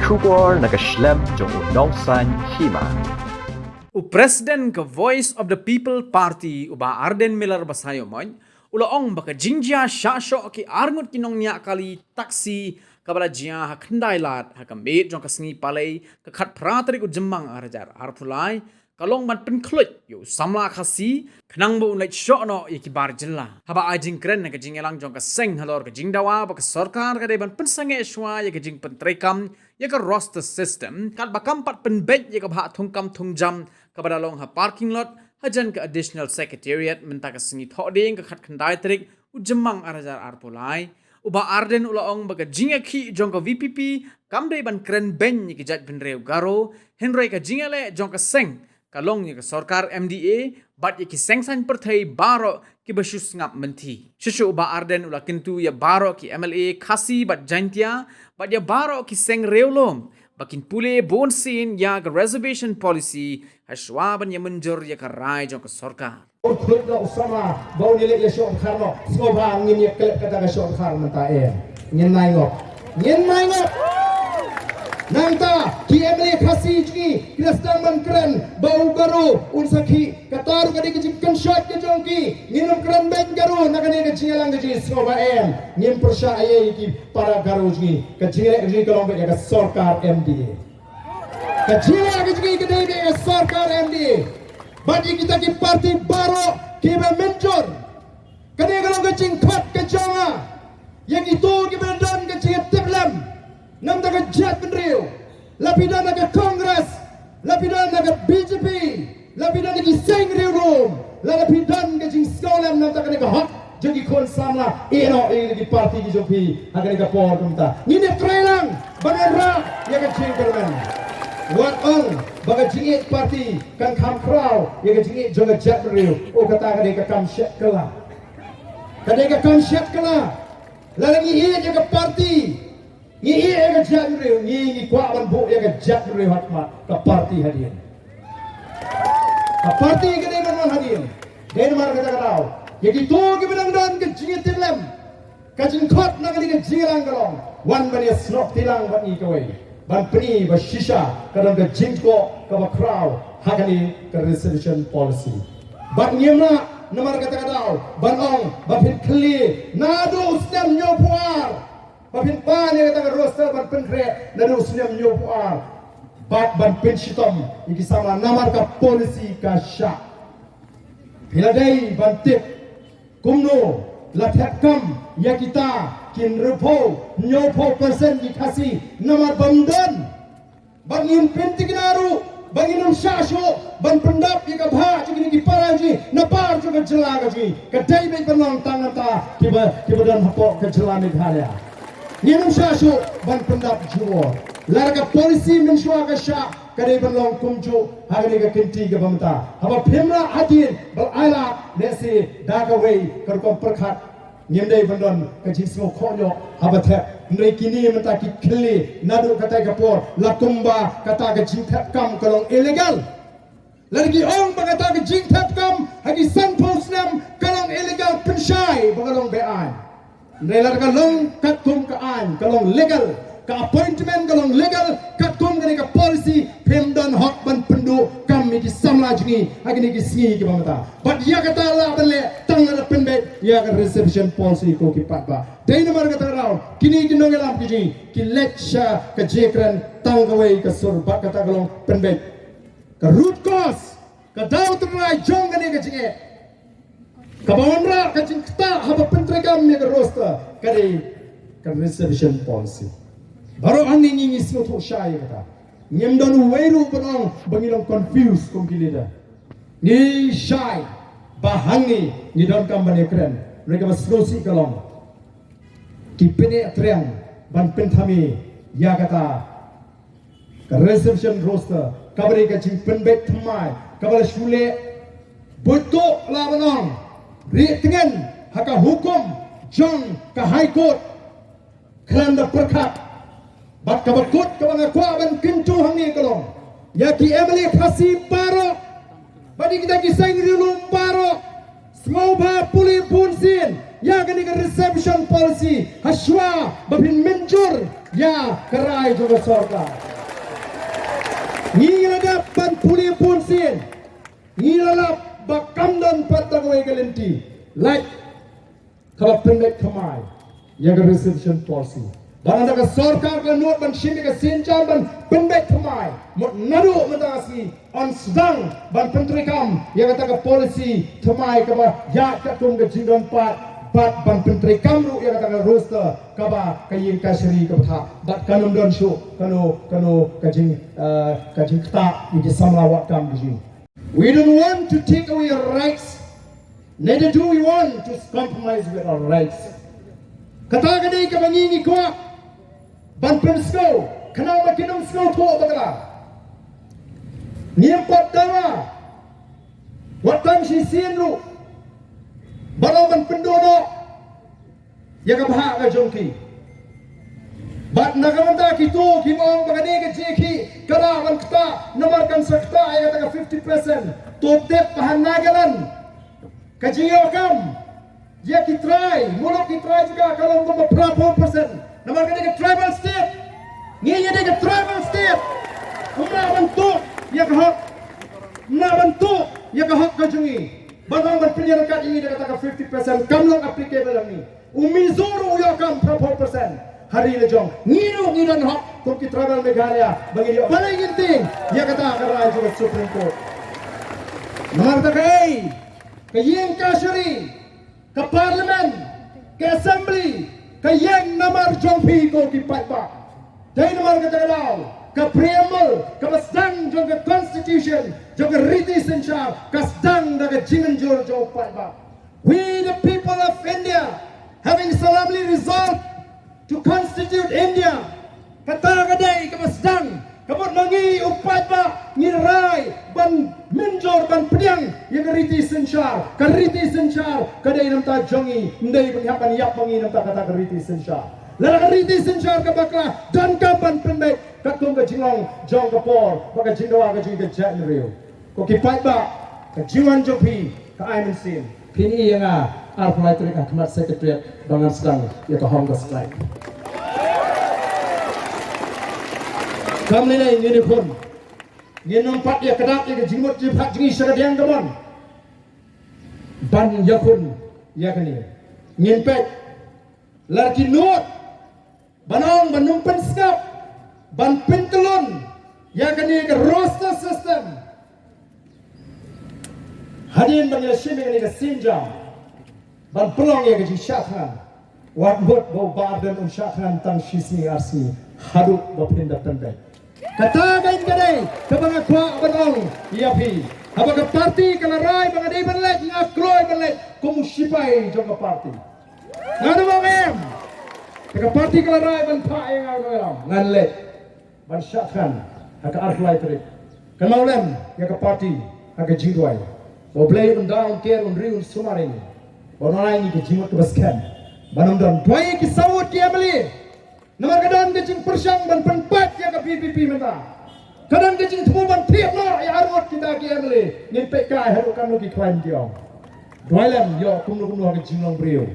Shubor nakaslem jong unongsan hima. President ke Voice of the People Party uba Arden Miller basayo moy ulaong baka jingjia syasho ki arngut kinong nya kali taksi kabala jia hakndai lat hakambit jong kasngi palai ka khat pratri ku jemmang arajar arpulai kalong man penklut yo samla khasi khnang bu unai shono ikibar jilla haba ajing kren ka jingelang jong ka seng halor ka jingdawa baka sarkar ka deban pensange shwa ya ka jing pentrekam ya ka roster system kat bakam pat penbet ya ka bha thungkam thungjam kepada long ha parking lot hajan ke additional secretariat menta ka singi thoding ka khat khandai trik ujemang arajar arpulai uba arden ulaong baga jinga khi jong ka VPP kamde ban kren ben ni kijat benreu garo henry ka jingale jong ka seng kalong ni ka sarkar MDA bat ye ki sengsan perthai baro ki basus ngap menti shushu uba arden ula kintu ya baro ki MLA khasi bat jantia bat ya baro ki seng reulom bakin pule bonsin ya ka reservation policy hashwaban ya menjur ya ka rai jong ka sarkar Untuk usama bau nilai ya syok karno skoba ngin ya kelek kata ka syok kar menta ngin mai ngop nanta ki emle khasi ji kristan man kren bau garu unsaki katar kadi ki kan shot ke jongki nginum kren ben garu nakane ke jingalang ji skoba ngin persya aye ki para garu ji ke jingalang ji kalong ya ka sarkar MDA ke jingalang ji ke dei ya sarkar MDA bagi kita ki parti baru kita menjor kene kalau ke cingkat ke jonga yang itu kita dan ke cingat tiblam nam tak jat benriu lapidan ke kongres lapidan ke BJP lapidan ke seng riu rom lapidan ke cing sekolah nam tak ke hak jadi kon samla eno di parti di jopi agar ke por kumta ini training banera yang ke cingkerman Wat ong baga jingit parti kan kam kraw ya ga jingit jonga jat riu o kata ka de ka kam shet kala la ngi hi ya ga parti ngi hi ya ga jat riu ngi kwa ban bu ya ga jat riu hatma ka parti hadian ka parti ka de man hadian den mar ka raw ya gi to gi benang dan ka jingit tilem ka jing khot na ka de jingang galong wan ban ya snok tilang ban ni kawai ban peni ba shisha kadang ke jingko ke ba crowd hakani ke resolution policy ban nyemna namar kata kadau ban ong ba pin kli nadu usnam nyopuar ba pin pan ya kata roster ban penre nadu usnam nyopuar ban pin shitom iki sama namar ka policy ka sha hiladai ban tip kumno la thakam ya kita kin rupo nyopo persen di kasi namar bamdan bangin pentignaru bangin syasho ban pendap ya kabha jigi di paraji na par juga jelaga ji kadai be penong tangata tiba dan hapo ke jelami dhalya ninum syasho ban pendap juo larga polisi menshwa ka sha kadai penong kumju hagani ka kinti ka bamta haba phimra adin bal ala nesi dagawei karkom perkhat nyemdai bandon kecil semua konyo habatet mereka kini minta kili nadu kata kapor lakumba kata ke jingtap kam kalong ilegal lagi orang berkata ke jingtap kam hagi sanpos nam kalong ilegal pensyai bagalong bean nelar kalong katkum kaan kalong legal ke appointment kalong legal katkum ke polisi pemdan hak ban pendu kami di samla jingi hagi ni singi ke bamata but ya kata la bele tangan penbet ya ke reservation policy ko ki patba dai nomor kata raw kini ginong elam kiji ki lecture ke jekran tangawai ke surbat kata kalong penbet ke root cause ke daw terai jong ke jingi ke bawandra ke jingta haba pentregam ya ke roster ke reservation policy baru ani ngi semua tu syai kata nyemdon weiru penong bangilong confused kompilida ni syai bahangi ni don kambane keren mereka masrosi kalong kipene triang ban penthami ya kata ka reception roster kabari ka jing penbet thamai kabal shule boto lawanong ri tengen haka hukum jong ka high court kelanda perkat bat kabakut kabanga kwa ban kintu hangi kalong ya ki emily khasi baro badi kita ki sang rilum baro smoba puli punsin ya kani ka reception policy hashwa babin menjur ya kerai juga sorga. Ngilada pan puli pun sin. Ngilala bakam dan patagway galenti. Like kalau pendek kemai. Yang resolution policy. Barang ada sorkar ke not ban shimi ke sincar ban pendek kemai. Mot nadu mentasi on sedang ban penteri kam yang kata ke polisi kemai ke bah ya katung ke jindon pat ban penteri kamru yang kata ke roster ke bah kayin kasri ke bah bat kanum don show kanu kajing kata ini samlawat kam dijin. We don't want to take away our rights. Neither do we want to compromise with our rights. Kata kadai ke bangingi kuat ban pensko kenal makinum sko to bagala niempat dawa watan si sinru balawan pendodo ya ka bha ka jongki bat nagamanda kitu kimong bagani ke jeki kala wan kta nomor kan sakta ya ka 50% to tep pahan nagalan kajiyo kam dia kitrai muluk kitrai juga kalau mau berapa persen nama dia ke tribal state nginya dia ke tribal state umna bentuk ya ke hak na bentuk ya ke hak kajungi bagang berpilihan kat ini dia katakan 50% kamlong applicable ini umizuru ya kam berapa persen hari lejong ngidan hak kum ki tribal Meghalaya bagi dia paling penting dia kata kerana juga Supreme Court nama kata ke yang kasuri ke parlimen, ke assembly, ke yang namar jompi ko ki patba. Dari namar ke tagalaw, ke preamble, ke masdang jong ke constitution, jong ke riti sensyar, ke sedang da ke jinganjur jong patba. We the people of India, having solemnly resolved to constitute India, kata kadai ke masdang, kabut mangi upat ba ngirai ban minjor ban pediang yang riti sensyar kadai nam ta jongi ndai penghapan yap mangi nam ta kata riti sensyar lala riti sensyar ka bakla dan kapan pendek katung ka jingong jong ka por baka jingdawa ka jing ka janrio ko kipat ba ka jiwan jopi ka aimen sin pini yang arpulai trik akmat secretariat bangan sedang ya ka hongga slide kami ni ini pun, ni nampak dia kedap dia jimut jipat jingi syakadiang kawan. Ban yakun yakni, nginpet, laki nuot, banong banumpen skap, ban pentelun, yakni ke roster system. Hadirin bagi syimi ni ke sinjam, ban pelong ya ke jishathan, wat bot bau badan unshathan tang shisi arsi, haduk bapindah pendek. Katakan kadai kepada kuat banong iapi apakah parti kalarai mengadai benlet ngakloi benlet komusipai jangka parti ngadu mangem ke parti kalarai ban pa yang ngadu nganlet ban syakhan haka arflai trik kan maulem ya ke parti haka jingduai oblei undang ker undri sumaring bonai ni ke jimut ke baskan banam dan doi ki sawut ki amli nomor kadang kecing persang ban penpat yang ke PPP minta. Kadang kecing temu ban tiap no ya arut kita ki amle. Ngin PK harukan lo ki klaim dia. Dua lem yo kumno ke jinglong brio.